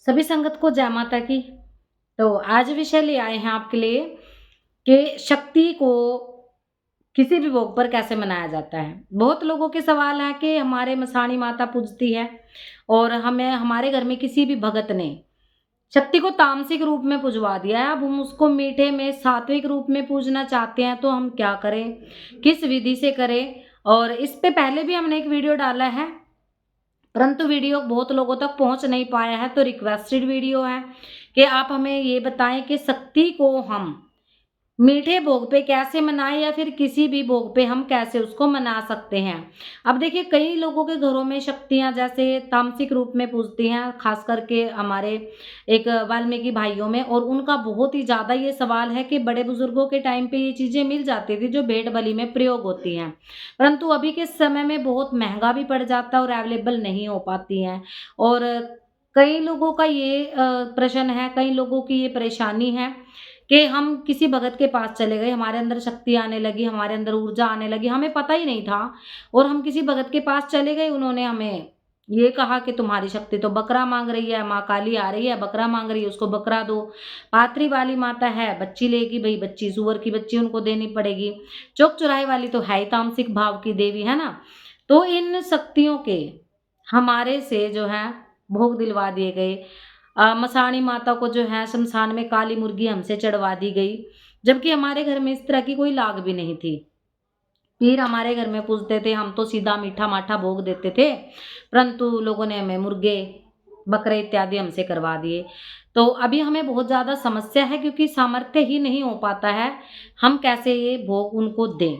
सभी संगत को जय माता की। तो आज विषय ले आए हैं आपके लिए कि शक्ति को किसी भी भोग पर कैसे मनाया जाता है। बहुत लोगों के सवाल है कि हमारे मसाणी माता पूजती है और हमें हमारे घर में किसी भी भगत ने शक्ति को तामसिक रूप में पुजवा दिया है। अब हम उसको मीठे में सात्विक रूप में पूजना चाहते हैं तो हम क्या करें, किस विधि से करें। और इस पे पहले भी हमने एक वीडियो डाला है, परंतु वीडियो बहुत लोगों तक पहुंच नहीं पाया है, तो रिक्वेस्टेड वीडियो है कि आप हमें ये बताएं कि शक्ति को हम मीठे भोग पे कैसे मनाएं या फिर किसी भी भोग पे हम कैसे उसको मना सकते हैं। अब देखिए, कई लोगों के घरों में शक्तियां जैसे तामसिक रूप में पूजती हैं, खास करके हमारे एक वाल्मीकि भाइयों में, और उनका बहुत ही ज़्यादा ये सवाल है कि बड़े बुजुर्गों के टाइम पे ये चीज़ें मिल जाती थी जो भेंट बलि में प्रयोग होती हैं, परंतु अभी के समय में बहुत महंगा भी पड़ जाता है और अवेलेबल नहीं हो पाती हैं। और कई लोगों का ये प्रश्न है, कई लोगों की ये परेशानी है कि हम किसी भगत के पास चले गए, हमारे अंदर शक्ति आने लगी, हमारे अंदर ऊर्जा आने लगी, हमें पता ही नहीं था, और हम किसी भगत के पास चले गए, उन्होंने हमें ये कहा कि तुम्हारी शक्ति तो बकरा मांग रही है, माँ काली आ रही है, बकरा मांग रही है, उसको बकरा दो। पाथरी वाली माता है, बच्ची लेगी, भाई बच्ची सुअर की बच्ची उनको देनी पड़ेगी। चौक चौराहे वाली तो है ही तामसिक भाव की देवी, है ना। तो इन शक्तियों के हमारे से जो है भोग दिलवा दिए गए। मसाणी माता को जो है शमशान में काली मुर्गी हमसे चढ़वा दी गई, जबकि हमारे घर में इस तरह की कोई लाग भी नहीं थी। पीर हमारे घर में पूजते थे, हम तो सीधा मीठा माठा भोग देते थे, परंतु लोगों ने हमें मुर्गे बकरे इत्यादि हमसे करवा दिए। तो अभी हमें बहुत ज़्यादा समस्या है, क्योंकि सामर्थ्य ही नहीं हो पाता है, हम कैसे ये भोग उनको दें।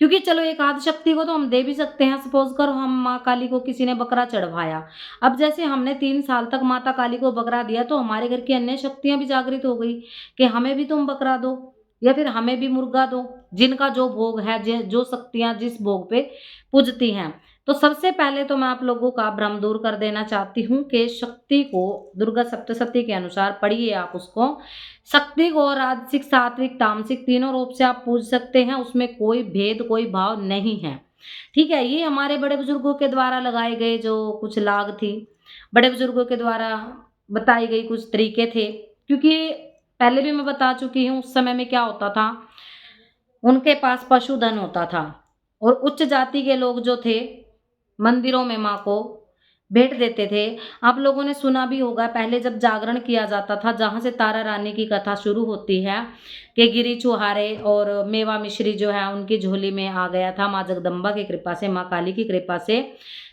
क्योंकि चलो एक आदि शक्ति को तो हम दे भी सकते हैं, सपोज करो हम माँ काली को किसी ने बकरा चढ़वाया, अब जैसे हमने 3 साल तक माता काली को बकरा दिया, तो हमारे घर की अन्य शक्तियां भी जागृत हो गई कि हमें भी तुम बकरा दो या फिर हमें भी मुर्गा दो, जिनका जो भोग है, जो शक्तियां जिस भोग पे पूजती हैं। तो सबसे पहले तो मैं आप लोगों का भ्रम दूर कर देना चाहती हूँ कि शक्ति को दुर्गा सप्तशती के अनुसार पढ़िए आप उसको। शक्ति को राजसिक सात्विक तामसिक तीनों रूप से आप पूज सकते हैं, उसमें कोई भेद कोई भाव नहीं है। ठीक है, ये हमारे बड़े बुजुर्गों के द्वारा लगाए गए जो कुछ लाग थी, बड़े बुजुर्गों के द्वारा बताई गई कुछ तरीके थे। क्योंकि पहले भी मैं बता चुकी हूँ, उस समय में क्या होता था, उनके पास पशुधन होता था, और उच्च जाति के लोग जो थे मंदिरों में माँ को भेंट देते थे। आप लोगों ने सुना भी होगा, पहले जब जागरण किया जाता था, जहाँ से तारा रानी की कथा शुरू होती है कि गिरी चुहारे और मेवा मिश्री जो है उनकी झोली में आ गया था माँ जगदम्बा की कृपा से, माँ काली की कृपा से।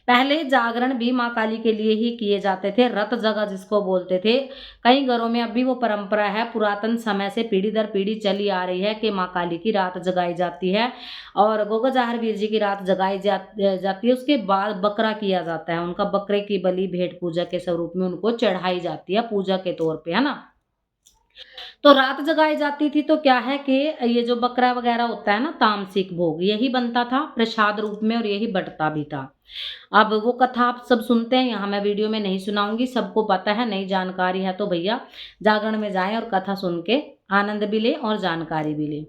पहले जागरण भी माँ काली के लिए ही किए जाते थे, रत जगह जिसको बोलते थे। कई घरों में अभी वो परंपरा है, पुरातन समय से पीढ़ी दर पीढ़ी चली आ रही है कि माँ काली की रात जगाई जाती है और गोगा जाहर वीर जी की रात जगाई जाती है। उसके बाद बकरा किया जाता है, उनका बकरे की बलि भेंट पूजा के स्वरूप में उनको चढ़ाई जाती है, पूजा के तौर पे, है ना। तो रात जगाई जाती थी, तो क्या है कि ये जो बकरा वगैरह होता है ना, तामसिक भोग यही बनता था प्रसाद रूप में और यही बंटता भी था। अब वो कथा आप सब सुनते हैं, यहाँ मैं वीडियो में नहीं सुनाऊंगी, सबको पता है, नई जानकारी है तो भैया जागरण में जाएं और कथा सुन के आनंद भी लें और जानकारी भी लें।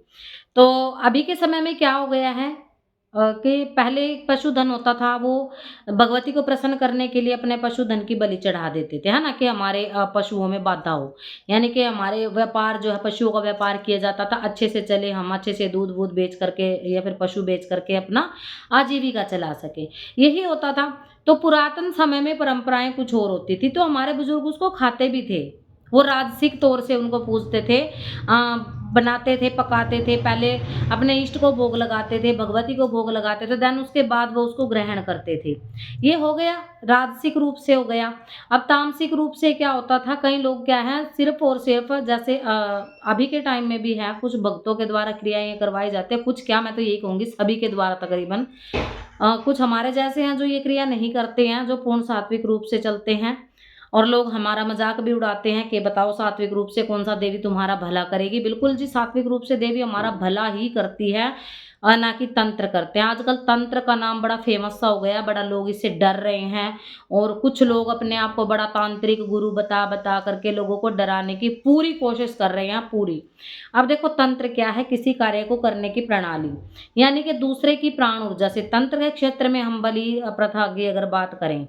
तो अभी के समय में क्या हो गया है कि पहले एक पशुधन होता था, वो भगवती को प्रसन्न करने के लिए अपने पशुधन की बलि चढ़ा देते थे, है ना, कि हमारे पशुओं में बाधा हो, यानी कि हमारे व्यापार जो है, पशुओं का व्यापार किया जाता था, अच्छे से चले, हम अच्छे से दूध वूध बेच करके या फिर पशु बेच करके अपना आजीविका चला सके, यही होता था। तो पुरातन समय में परंपराएं कुछ और होती थी, तो हमारे बुजुर्ग उसको खाते भी थे, वो राजसिक तौर से उनको पूजते थे, बनाते थे, पकाते थे, पहले अपने इष्ट को भोग लगाते थे, भगवती को भोग लगाते थे, देन उसके बाद वो उसको ग्रहण करते थे। ये हो गया राजसिक रूप से हो गया। अब तामसिक रूप से क्या होता था, कई लोग क्या है सिर्फ और सिर्फ जैसे अभी के टाइम में भी है, कुछ भक्तों के द्वारा क्रियाएं करवाई जाती है, कुछ क्या मैं तो यही कहूंगी सभी के द्वारा तकरीबन। कुछ हमारे जैसे हैं जो ये क्रिया नहीं करते हैं, जो पूर्ण सात्विक रूप से चलते हैं, और लोग हमारा मजाक भी उड़ाते हैं कि बताओ सात्विक रूप से कौन सा देवी तुम्हारा भला करेगी। बिल्कुल जी, सात्विक रूप से देवी हमारा भला ही करती है, और ना कि तंत्र करते हैं। आजकल तंत्र का नाम बड़ा फेमस सा हो गया, बड़ा लोग इससे डर रहे हैं, और कुछ लोग अपने आप को बड़ा तांत्रिक गुरु बता बता करके लोगों को डराने की पूरी कोशिश कर रहे हैं, पूरी। अब देखो, तंत्र क्या है, किसी कार्य को करने की प्रणाली, यानी कि दूसरे की प्राण ऊर्जा से। तंत्र के क्षेत्र में हम बलि प्रथा की अगर बात करें,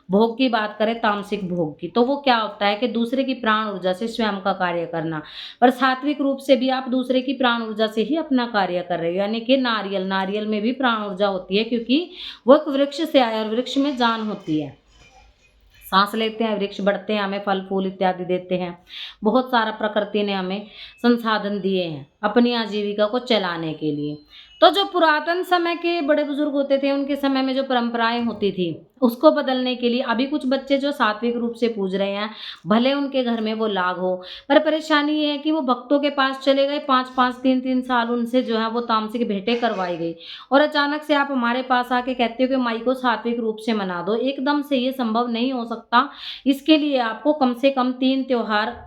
भोग की बात करें तामसिक भोग की, तो वो क्या होता है कि दूसरे की प्राण ऊर्जा से स्वयं का कार्य करना। पर सात्विक रूप से भी आप दूसरे की प्राण ऊर्जा से ही अपना कार्य कर रहे हो, यानी कि नारियल में भी प्राण ऊर्जा होती है, क्योंकि वो एक वृक्ष से आया और वृक्ष में जान होती है। सांस लेते हैं, वृक्ष बढ़ते हैं, हमें फल फूल इत्यादि देते हैं। बहुत सारा प्रकृति ने हमें संसाधन दिए हैं अपनी आजीविका को चलाने के लिए। तो जो पुरातन समय के बड़े बुजुर्ग होते थे, उनके समय में जो परंपराएं होती थी, उसको बदलने के लिए अभी कुछ बच्चे जो सात्विक रूप से पूज रहे हैं, भले उनके घर में वो लाग हो, पर परेशानी ये है कि वो भक्तों के पास चले गए, 5-5 3-3 साल उनसे जो है वो तामसिक भेंटें करवाई गई, और अचानक से आप हमारे पास आके कहते हो कि माई को सात्विक रूप से मना दो। एकदम से ये संभव नहीं हो सकता। इसके लिए आपको कम से कम 3 त्योहार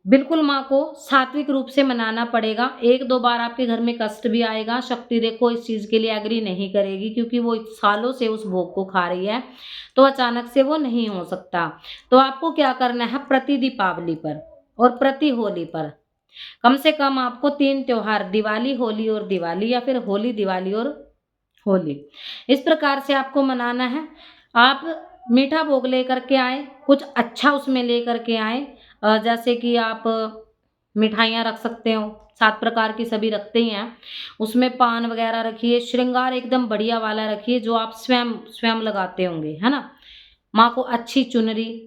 बिल्कुल माँ को सात्विक रूप से मनाना पड़ेगा। 1-2 बार आपके घर में कष्ट भी आएगा। शक्ति देखो इस चीज़ के लिए एग्री नहीं करेगी, क्योंकि वो सालों से उस भोग को खा रही है, तो अचानक से वो नहीं हो सकता। तो आपको क्या करना है, प्रति दीपावली पर और प्रति होली पर कम से कम आपको 3 त्योहार, दिवाली, होली और दिवाली, या फिर होली, दिवाली और होली, इस प्रकार से आपको मनाना है। आप मीठा भोग लेकर के आएँ, कुछ अच्छा उसमें लेकर के आएँ। जैसे कि आप मिठाइयाँ रख सकते हो, 7 प्रकार की सभी रखते ही हैं। उसमें पान वगैरह रखिए, श्रृंगार एकदम बढ़िया वाला रखिए जो आप स्वयं स्वयं लगाते होंगे, है ना? माँ को अच्छी चुनरी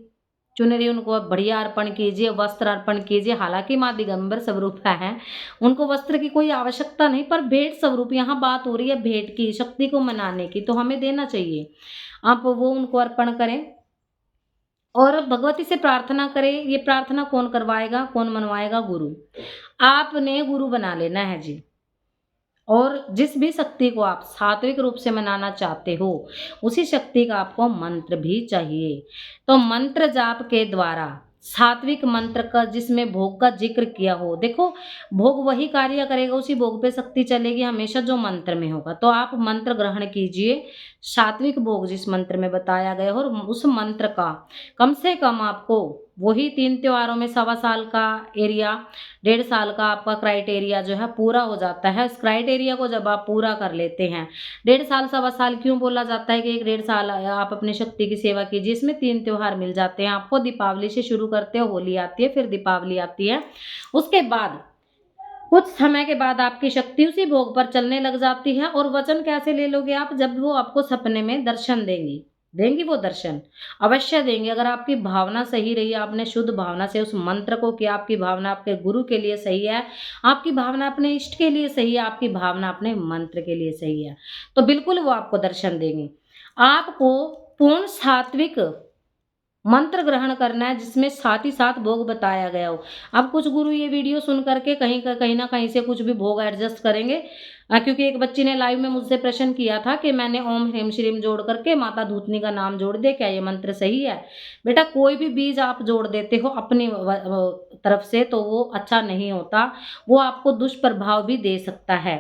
चुनरी उनको आप बढ़िया अर्पण कीजिए, वस्त्र अर्पण कीजिए। हालाँकि माँ दिगंबर स्वरूप हैं, उनको वस्त्र की कोई आवश्यकता नहीं, पर भेंट स्वरूप यहाँ बात हो रही है भेंट की, शक्ति को मनाने की, तो हमें देना चाहिए। आप वो उनको अर्पण करें और भगवती से प्रार्थना करें। ये प्रार्थना कौन करवाएगा, कौन मनवाएगा? गुरु। आपने गुरु बना लेना है जी। और जिस भी शक्ति को आप सात्विक रूप से मनाना चाहते हो, उसी शक्ति का आपको मंत्र भी चाहिए। तो मंत्र जाप के द्वारा सात्विक मंत्र का जिसमें भोग का जिक्र किया हो, देखो भोग वही कार्य करेगा, उसी भोग पे शक्ति चलेगी हमेशा जो मंत्र में होगा। तो आप मंत्र ग्रहण कीजिए, सात्विक भोग जिस मंत्र में बताया गया हो, और उस मंत्र का कम से कम आपको वही 3 त्योहारों में 1.25 साल का एरिया, 1.5 साल का आपका क्राइटेरिया जो है पूरा हो जाता है। इस क्राइटेरिया को जब आप पूरा कर लेते हैं, 1.5 साल 1.25 साल क्यों बोला जाता है कि 1-1.5 साल आप अपनी शक्ति की सेवा कीजिए, इसमें 3 त्योहार मिल जाते हैं आपको। दीपावली से शुरू करते हो, होली आती है, फिर दीपावली आती है, उसके बाद कुछ समय के बाद आपकी शक्ति उसी भोग पर चलने लग जाती है। और वचन कैसे ले लोगे आप? जब वो आपको सपने में दर्शन देंगी, देंगी वो दर्शन, अवश्य देंगी। अगर आपकी भावना सही रही, आपने शुद्ध भावना से उस मंत्र को किया, आपकी भावना आपके गुरु के लिए सही है, आपकी भावना अपने इष्ट के लिए सही है, आपकी भावना अपने मंत्र के लिए सही है, तो बिल्कुल वो आपको दर्शन देंगी। आपको पूर्ण सात्विक मंत्र ग्रहण करना है जिसमें साथ ही साथ भोग बताया गया हो। अब कुछ गुरु ये वीडियो सुन करके कहीं ना कहीं से कुछ भी भोग एडजस्ट करेंगे। क्योंकि एक बच्ची ने लाइव में मुझसे प्रश्न किया था कि मैंने ओम ह्रीम श्रीम जोड़ करके माता धूतनी का नाम जोड़ दिया, क्या ये मंत्र सही है? बेटा कोई भी बीज आप जोड़ देते हो अपनी तरफ से तो वो अच्छा नहीं होता, वो आपको दुष्प्रभाव भी दे सकता है।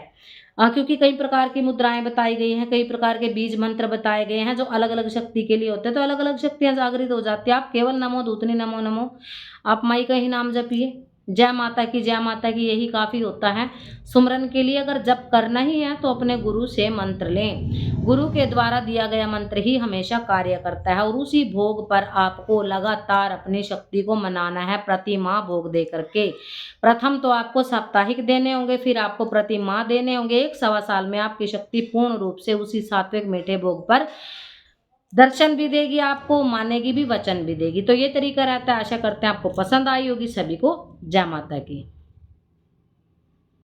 क्योंकि कई प्रकार की मुद्राएं बताई गई हैं, कई प्रकार के बीज मंत्र बताए गए हैं जो अलग अलग शक्ति के लिए होते हैं, तो अलग अलग शक्तियां जागृत हो जाती है। आप केवल नमो धूतनी नमो नमो आप माई का ही नाम जपिए, जय माता की, जय माता की, यही काफी होता है सुमरन के लिए। अगर जप करना ही है तो अपने गुरु से मंत्र लें, गुरु के द्वारा दिया गया मंत्र ही हमेशा कार्य करता है। और उसी भोग पर आपको लगातार अपनी शक्ति को मनाना है, प्रति माह भोग दे करके। प्रथम तो आपको साप्ताहिक देने होंगे, फिर आपको प्रति माह देने होंगे। 1-1.25 साल में आपकी शक्ति पूर्ण रूप से उसी सात्विक मीठे भोग पर दर्शन भी देगी, आपको मानेगी भी, वचन भी देगी। तो ये तरीका रहता है। आशा करते हैं आपको पसंद आई होगी। सभी को जय माता की।